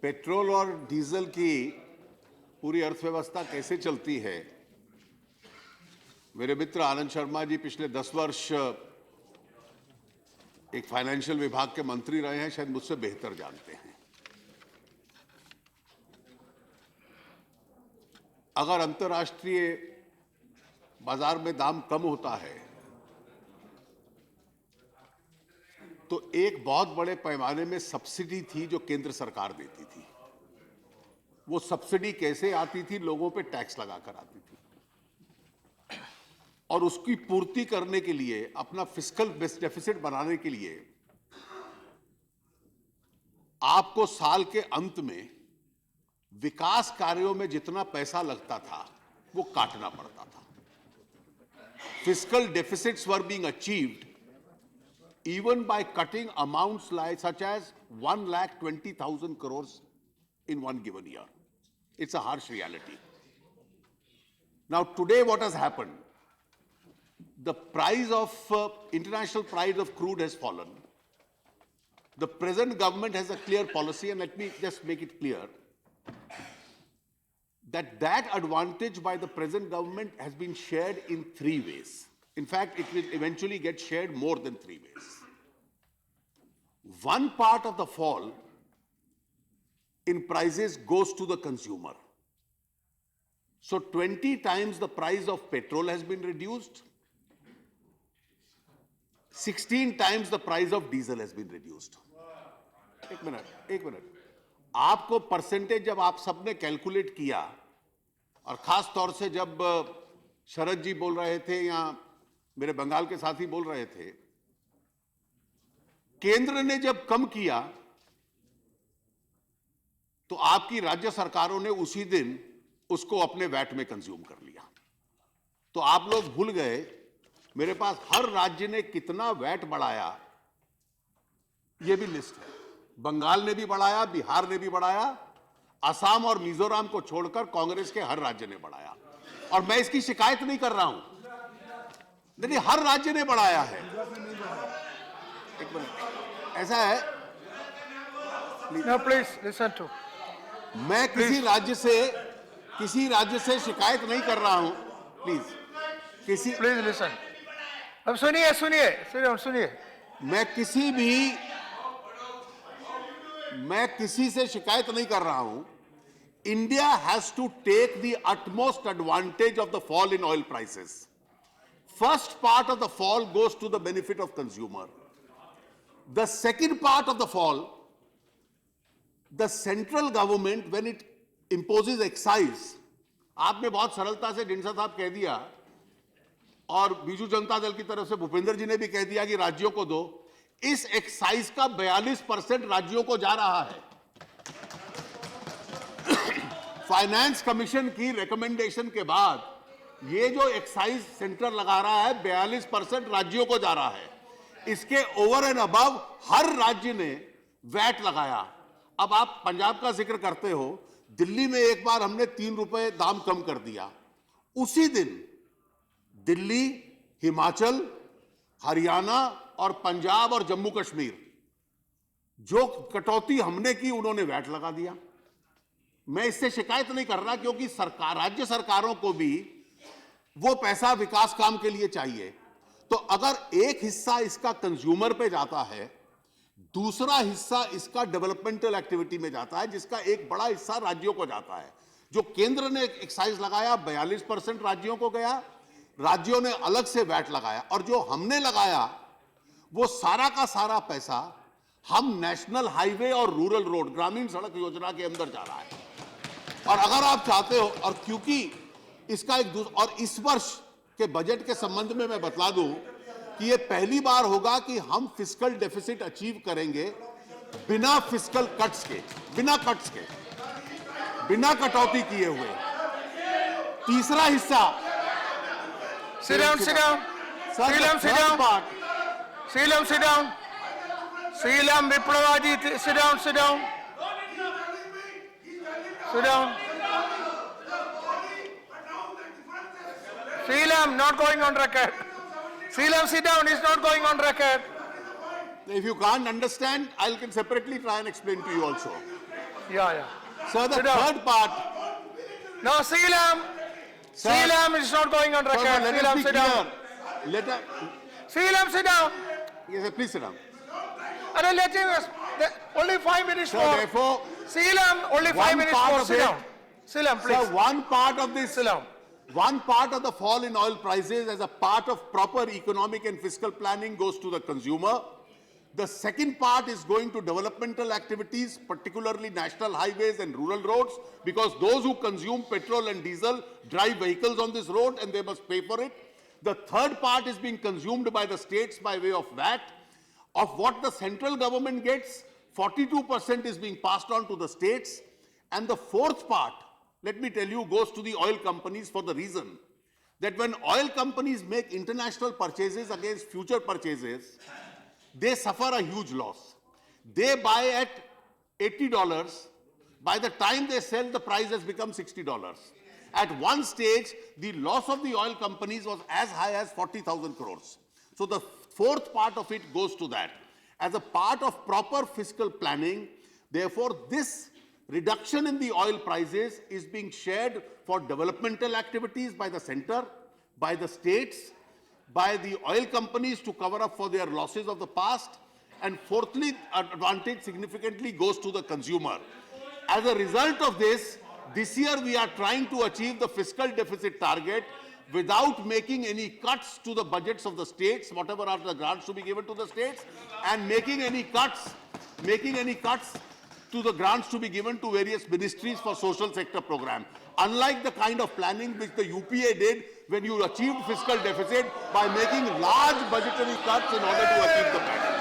Petrol और diesel की पूरी अर्थव्यवस्था कैसे चलती है, मेरे मित्र आनंद शर्मा जी पिछले 10 वर्ष एक फाइनेंशियल विभाग के मंत्री रहे हैं, शायद मुझसे बेहतर जानते हैं। अगर अंतर्राष्ट्रीय बाजार में दाम कम होता है तो एक बहुत बड़े पैमाने में सब्सिडी थी जो केंद्र सरकार देती थी। वो सब्सिडी कैसे आती थी? लोगों पे टैक्स लगाकर आती थी, और उसकी पूर्ति करने के लिए, अपना फिस्कल डेफिसिट बनाने के लिए आपको साल के अंत में विकास कार्यों में जितना पैसा लगता था वो काटना पड़ता था। Fiscal deficits were being achieved even by cutting amounts like such as 1,20,000 crores in one given year. It's a harsh reality. Now today what has happened? The price of international price of crude has fallen. The present government has a clear policy, and let me just make it clear that that advantage by the present government has been shared in 3 ways. In fact, it will eventually get shared more than 3 ways. One part of the fall in prices goes to the consumer. So 20 times the price of petrol has been reduced. 16 times the price of diesel has been reduced. एक minute. आपको percentage जब आप सबने calculate किया, और खास तौर से जब शरद जी बोल रहे थे या मेरे बंगाल के साथी बोल रहे थे, केंद्र ने जब कम किया तो आपकी राज्य सरकारों ने उसी दिन उसको अपने वैट में कंज्यूम कर लिया। तो आप लोग भूल गए, मेरे पास हर राज्य ने कितना वैट बढ़ाया यह भी लिस्ट है। बंगाल ने भी बढ़ाया, बिहार ने भी बढ़ाया, असम और मिजोरम को छोड़कर कांग्रेस के हर राज्य ने बढ़ाया। और मैं इसकी शिकायत नहीं कर रहा हूं, लेकिन हर राज्य ने बढ़ाया है। एक मिनट, ऐसा है। No, please listen to. मैं किसी राज्य से शिकायत नहीं कर रहा हूं, प्लीज। Please listen. अब सुनिए। मैं किसी से शिकायत नहीं कर रहा हूं। India has to take the utmost advantage of the fall in oil prices. First part of the fall goes to the benefit of consumer. The second part of the fall, the central government, when it imposes excise, आपने बहुत सरलता से ढींढसा साहब कह दिया, और बीजू जनता दल की तरफ से भूपेंद्र जी ने भी कह दिया कि राज्यों को दो। इस एक्साइज का 42% राज्यों को जा रहा है। फाइनेंस कमीशन की रिकमेंडेशन के बाद ये जो एक्साइज सेंटर लगा रहा है, 42% राज्यों को जा रहा है। इसके ओवर एंड अबव हर राज्य ने वैट लगाया। अब आप पंजाब का जिक्र करते हो, दिल्ली में एक बार हमने 3 रुपए दाम कम कर दिया। उसी दिन दिल्ली, हिमाचल, हरियाणा और पंजाब और जम्मू कश्मीर, जो कटौती हमने की, उन्होंने वैट लगा दिया। मैं इससे शिकायत नहीं कर रहा, क्योंकि राज्य सरकारों को भी वो पैसा विकास काम के लिए चाहिए। तो अगर एक हिस्सा इसका कंज्यूमर पे जाता है, दूसरा हिस्सा इसका डेवलपमेंटल एक्टिविटी में जाता है, जिसका एक बड़ा हिस्सा राज्यों को जाता है। जो केंद्र ने एक्साइज लगाया 42% राज्यों को गया, राज्यों ने अलग से वैट लगाया, और जो हमने लगाया वो सारा का सारा पैसा हम नेशनल हाईवे और रूरल रोड, ग्रामीण सड़क योजना के अंदर जा रहा है। और अगर आप चाहते हो, और क्योंकि इसका और इस वर्ष के बजट के संबंध में मैं बतला दूं कि यह पहली बार होगा कि हम फिस्कल डेफिसिट अचीव करेंगे बिना फिस्कल कट्स के, बिना कटौती किए हुए। तीसरा हिस्सा, Sit down. Seelam Viplavaji, sit down. Sit down. Seelam, not going on record. Seelam, sit down, it's not going on record. If you can't understand, I can separately try and explain to you also. Yeah. Sir, the Sit down. third part. No, Seelam. Sir. Seelam is not going on Sir, record. let us Seelam, be sit down. clear. Let us, Seelam, sit down. yes, sir, please sit down. And let him, only 5 minutes Sir, more. therefore, Seelam, only 5 one minutes part more. of Sit it- down. Seelam, please. sir, one part of this, Sit down. one part of the fall in oil prices as a part of proper economic and fiscal planning goes to the consumer. The second part is going to developmental activities, particularly national highways and rural roads, because those who consume petrol and diesel drive vehicles on this road and they must pay for it. The third part is being consumed by the states by way of VAT. Of what the central government gets, 42% is being passed on to the states. And the fourth part, let me tell you, goes to the oil companies for the reason that when oil companies make international purchases against future purchases, they suffer a huge loss. They buy at $80. By the time they sell, the price has become $60. At one stage, the loss of the oil companies was as high as 40,000 crores. So the fourth part of it goes to that. As a part of proper fiscal planning, therefore, this reduction in the oil prices is being shared for developmental activities by the center, by the states, by the oil companies to cover up for their losses of the past, and fourthly, advantage significantly goes to the consumer. As a result of this year we are trying to achieve the fiscal deficit target without making any cuts to the budgets of the states, whatever are the grants to be given to the states, and making any cuts to the grants to be given to various ministries for social sector program. Unlike the kind of planning which the UPA did when you achieved fiscal deficit by making large budgetary cuts in order to achieve the plan.